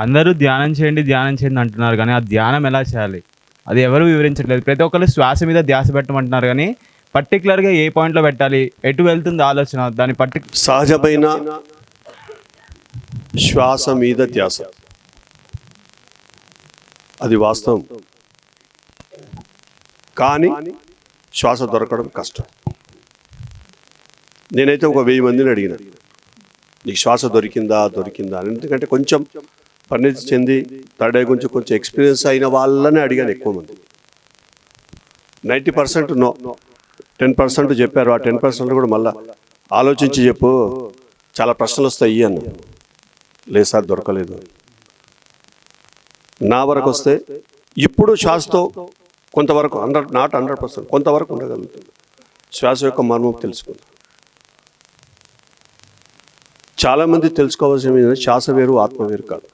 అందరూ ధ్యానం చేయండి అంటున్నారు, కానీ ఆ ధ్యానం ఎలా చేయాలి అది ఎవరు వివరించట్లేదు. ప్రతి ఒక్కరు శ్వాస మీద ధ్యాస పెట్టమంటున్నారు, కానీ పర్టికులర్గా ఏ పాయింట్లో పెట్టాలి, ఎటు వెళ్తుంది ఆలోచన, దాని సహజమైన శ్వాస మీద ధ్యాస, అది వాస్తవం. కానీ శ్వాస దొరకడం కష్టం. నేనైతే ఒక 1000 మందిని అడిగిన, నీకు శ్వాస దొరికిందా అని. ఎందుకంటే కొంచెం పరిణితి చెంది థర్డ్ ఐ గురించి కొంచెం ఎక్స్పీరియన్స్ అయిన వాళ్ళని అడిగాను ఎక్కువ మంది. 90% నో, 10% చెప్పారు. ఆ 10% కూడా మళ్ళీ ఆలోచించి చెప్పు, చాలా ప్రశ్నలు వస్తాయి అన్న. లేదు సార్ దొరకలేదు. నా వరకు వస్తే ఇప్పుడు శ్వాసతో కొంతవరకు 100% కొంతవరకు ఉండగలుగుతుంది. శ్వాస యొక్క మర్మం తెలుసుకుంది. చాలామంది తెలుసుకోవాల్సిన శ్వాస వేరు ఆత్మ వేరు కాదు.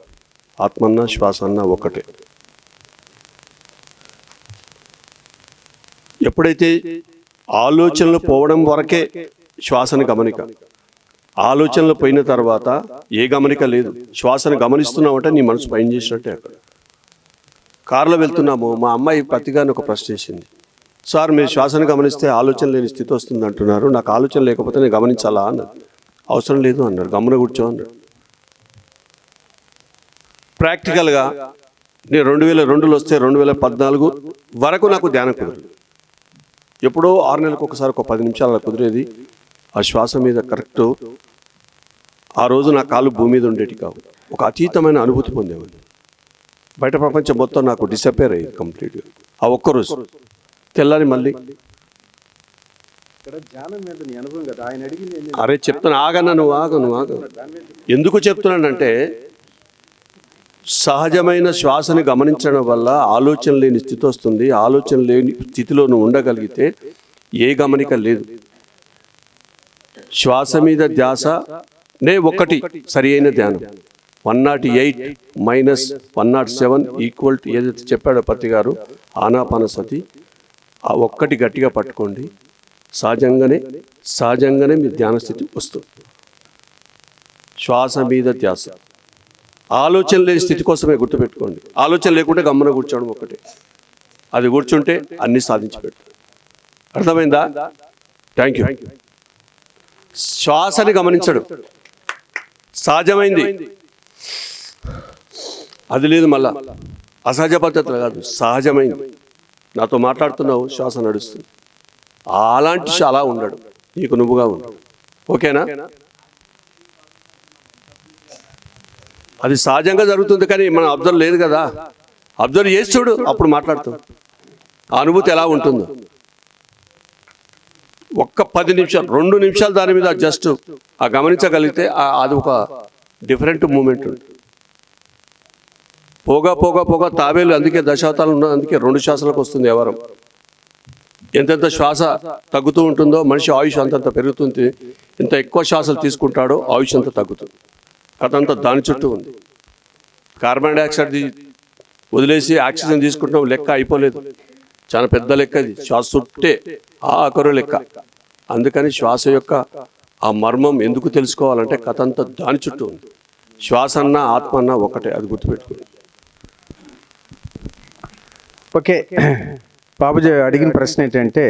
ఆత్మ అన్నా శ్వాస అన్నా ఒకటే. ఎప్పుడైతే ఆలోచనలు పోవడం వరకే శ్వాసని గమనిక, ఆలోచనలు పోయిన తర్వాత ఏ గమనిక లేదు. శ్వాసను గమనిస్తున్నామంటే నీ మనసు పైన చేసినట్టే. అక్కడ కారులో వెళ్తున్నాము, మా అమ్మాయి ప్రతిగాని ఒక ప్రశ్న చేసింది, సార్ మీరు శ్వాసను గమనిస్తే ఆలోచన లేని స్థితి వస్తుంది అంటున్నారు, నాకు ఆలోచన లేకపోతే నేను గమనించాలా అన్నది. అవసరం లేదు అన్నాడు, గమన కూర్చో అన్నాడు. ప్రాక్టికల్గా నేను 2002లో వస్తే 2014 వరకు నాకు ధ్యానం కుదరదు. ఎప్పుడో 6 నెలలకు ఒకసారి ఒక 10 నిమిషాలు అలా కుదిరేది. ఆ శ్వాస మీద కరెక్ట్ ఆ రోజు నా కాలు భూమి మీద ఉండేటి కావు. ఒక అతీతమైన అనుభూతి పొందేవాడిని. బయట ప్రపంచం మొత్తం నాకు డిసపేర్ అయ్యింది కంప్లీట్గా ఆ ఒక్కరోజు. తెల్లారి మళ్ళీ అరే చెప్తున్నా, ఆగన్నా నువ్వు ఆగ. ఎందుకు చెప్తున్నానంటే సహజమైన శ్వాసని గమనించడం వల్ల ఆలోచన లేని స్థితి వస్తుంది. ఆలోచన లేని స్థితిలో నువ్వు ఉండగలిగితే ఏ గమనిక లేదు. శ్వాస మీద ధ్యాసనే ఒకటి సరి అయిన ధ్యానం. 108 మైనస్ 107 ఈక్వల్ టు ఏదైతే చెప్పాడో పత్తి గారు ఆనాపానసతి, ఆ ఒక్కటి గట్టిగా పట్టుకోండి. సహజంగానే మీ ధ్యాన స్థితి వస్తుంది. శ్వాస మీద ధ్యాస. ఆలోచన లేని స్థితి కోసమే గుర్తుపెట్టుకోండి. ఆలోచన లేకుంటే గమ్మున కూర్చోవడం ఒకటే. అది కూర్చుంటే అన్నీ సాధించి పెట్టు. అర్థమైందా? Thank you. శ్వాసని గమనించడు, సహజమైంది అది లేదు. మళ్ళా అసహజ పద్ధతులు కాదు, సహజమైంది. నాతో మాట్లాడుతున్నావు, శ్వాస నడుస్తుంది. అలాంటి అలా ఉండడు, నీకు నువ్వుగా ఉండడు. ఓకేనా? అది సహజంగా జరుగుతుంది, కానీ మనం అబ్జర్వ్ లేదు కదా. అబ్జర్వ్ చేసి చూడు, అప్పుడు మాట్లాడుతాం. ఆ అనుభూతి ఎలా ఉంటుందో ఒక్క 10 నిమిషాలు 2 నిమిషాలు దాని మీద జస్ట్ ఆ గమనించగలిగితే అది ఒక డిఫరెంట్ మూమెంట్ ఉంటుంది. పోగా తాబేలు అందుకే దశావతాలు ఉన్నది. అందుకే 2 శ్వాసలకు వస్తుంది ఎవరం. ఎంతెంత శ్వాస తగ్గుతూ ఉంటుందో మనిషి ఆయుష్ అంతంత పెరుగుతుంది. ఎంత ఎక్కువ శ్వాసలు తీసుకుంటాడో ఆయుష్ అంత తగ్గుతుంది. కథంతా దాని చుట్టూ ఉంది. కార్బన్ డైఆక్సైడ్ వదిలేసి ఆక్సిజన్ తీసుకుంటాం, లెక్క అయిపోలేదు. చాలా పెద్ద లెక్క ఇది. శ్వాస చుట్టే ఆఖరు లెక్క. అందుకని శ్వాస యొక్క ఆ మర్మం ఎందుకు తెలుసుకోవాలంటే కథంతా దాని చుట్టూ ఉంది. శ్వాస అన్నా ఆత్మ అన్నా ఒకటే, అది గుర్తుపెట్టుకుని. ఓకే, బాబుజీ అడిగిన ప్రశ్న ఏంటంటే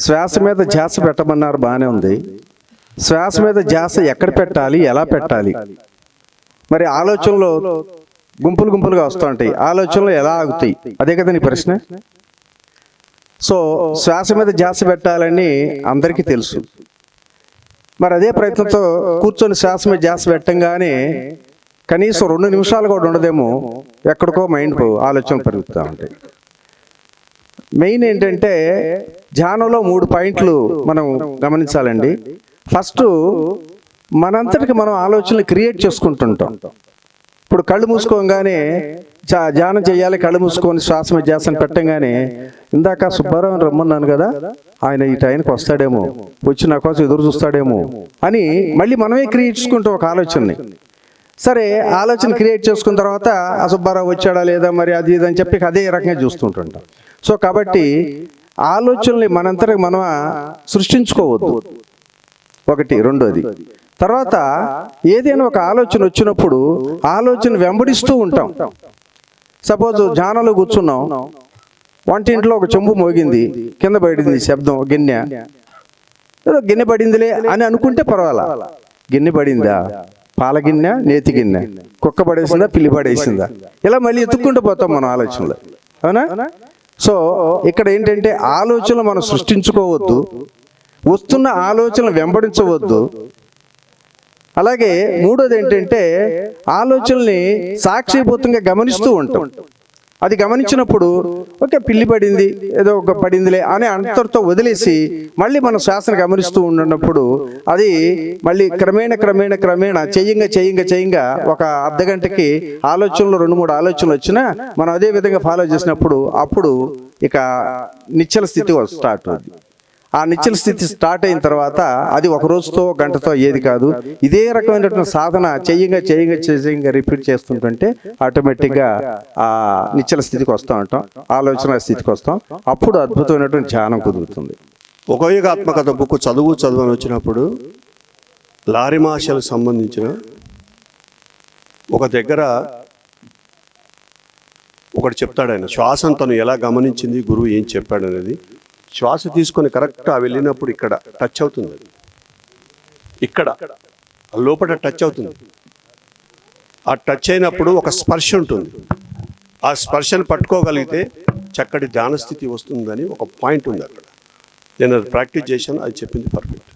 శ్వాస మీద ధ్యాస పెట్టమన్నారు, బాగానే ఉంది. శ్వాస మీద ధ్యాస ఎక్కడ పెట్టాలి, ఎలా పెట్టాలి? మరి ఆలోచనలు గుంపులుగా వస్తూ ఉంటాయి, ఆలోచనలు ఎలా ఆగుతాయి? అదే కదా నీ ప్రశ్న. సో శ్వాస మీద ధ్యాస పెట్టాలని అందరికీ తెలుసు. మరి అదే ప్రయత్నంతో కూర్చొని శ్వాస మీద ధ్యాస పెట్టంగానే కనీసం 2 నిమిషాలు కూడా ఉండదేమో, ఎక్కడికో మైండ్ ఆలోచన పెరుగుతూ ఉంటాయి. మెయిన్ ఏంటంటే ధ్యానంలో 3 పాయింట్లు మనం గమనించాలండి. ఫస్ట్, మనంతటికి మనం ఆలోచనలు క్రియేట్ చేసుకుంటుంటాం. ఇప్పుడు కళ్ళు మూసుకోగానే ధ్యానం చేయాలి, కళ్ళు మూసుకొని శ్వాస మీద ధ్యాసను పెట్టంగానే ఇందాక సుబ్బారావు రమ్మన్నాను కదా, ఆయన ఈ టైంకి వస్తాడేమో, వచ్చి నా కోసం ఎదురు చూస్తాడేమో అని మళ్ళీ మనమే క్రియేట్ చేసుకుంటాం ఒక ఆలోచనని. సరే, ఆలోచన క్రియేట్ చేసుకున్న తర్వాత ఆ సుబ్బారావు వచ్చాడా లేదా మరి అది ఇది అని చెప్పి అదే రకంగా చూస్తుంటుంటాం. సో కాబట్టి ఆలోచనల్ని మనంతటి మనం సృష్టించుకోవద్దు. ఒకటి. రెండోది, తర్వాత ఏదైనా ఒక ఆలోచన వచ్చినప్పుడు ఆలోచన వెంబడిస్తూ ఉంటాం. సపోజ్ ధ్యానంలో కూర్చున్నాం, వంటింట్లో ఒక చెంబు మోగింది, కింద పడింది శబ్దం, గిన్నె, ఏదో గిన్నె పడిందిలే అని అనుకుంటే పర్వాలా. గిన్నె పడిందా, పాల గిన్నె, నేతి గిన్నె, కుక్క పడేసిందా, పిల్లి పడేసిందా, ఇలా మళ్ళీ ఎత్తుక్కుంటూ పోతాం మనం ఆలోచనలు, అవునా? సో ఇక్కడ ఏంటంటే ఆలోచనలు మనం సృష్టించుకోవద్దు, వస్తున్న ఆలోచనలు వెంబడించవద్దు. అలాగే మూడోది ఏంటంటే ఆలోచనల్ని సాక్షిభూతంగా గమనిస్తూ ఉంటాం. అది గమనించినప్పుడు ఓకే పిల్లి పడింది, ఏదో ఒక పడిందిలే అని అంతటితో వదిలేసి మళ్ళీ మనం శ్వాసను గమనిస్తూ ఉన్నప్పుడు అది మళ్ళీ క్రమేణా చేయంగా ఒక అర్ధగంటకి ఆలోచనలు 2-3 ఆలోచనలు వచ్చినా మనం అదే విధంగా ఫాలో చేసినప్పుడు అప్పుడు ఇక నిశ్చల స్థితి స్టార్ట్ అవుతుంది. ఆ నిశ్చల స్థితి స్టార్ట్ అయిన తర్వాత అది ఒక రోజుతో గంటతో అయ్యేది కాదు. ఇదే రకమైనటువంటి సాధన చేయంగా రిపీట్ చేస్తుంటే ఆటోమేటిక్గా ఆ నిశ్చల స్థితికి వస్తూ ఉంటాం, ఆలోచన స్థితికి వస్తాం. అప్పుడు అద్భుతమైనటువంటి ధ్యానం కుదురుతుంది. ఉపయోగాత్మకత బుక్ చదువు వచ్చినప్పుడు లారీ మాషలకు సంబంధించిన ఒక దగ్గర ఒకటి చెప్తాడు ఆయన, శ్వాసను తను ఎలా గమనించింది, గురువు ఏం చెప్పాడు అనేది. శ్వాస తీసుకొని కరెక్ట్గా వెళ్ళినప్పుడు ఇక్కడ టచ్ అవుతుంది, ఇక్కడ లోపల టచ్ అవుతుంది. ఆ టచ్ అయినప్పుడు ఒక స్పర్శ ఉంటుంది, ఆ స్పర్శను పట్టుకోగలిగితే చక్కటి ధ్యాన స్థితి వస్తుందని ఒక పాయింట్ ఉంది అక్కడ. నేను అది ప్రాక్టీస్ చేశాను, అది చెప్పింది పర్ఫెక్ట్.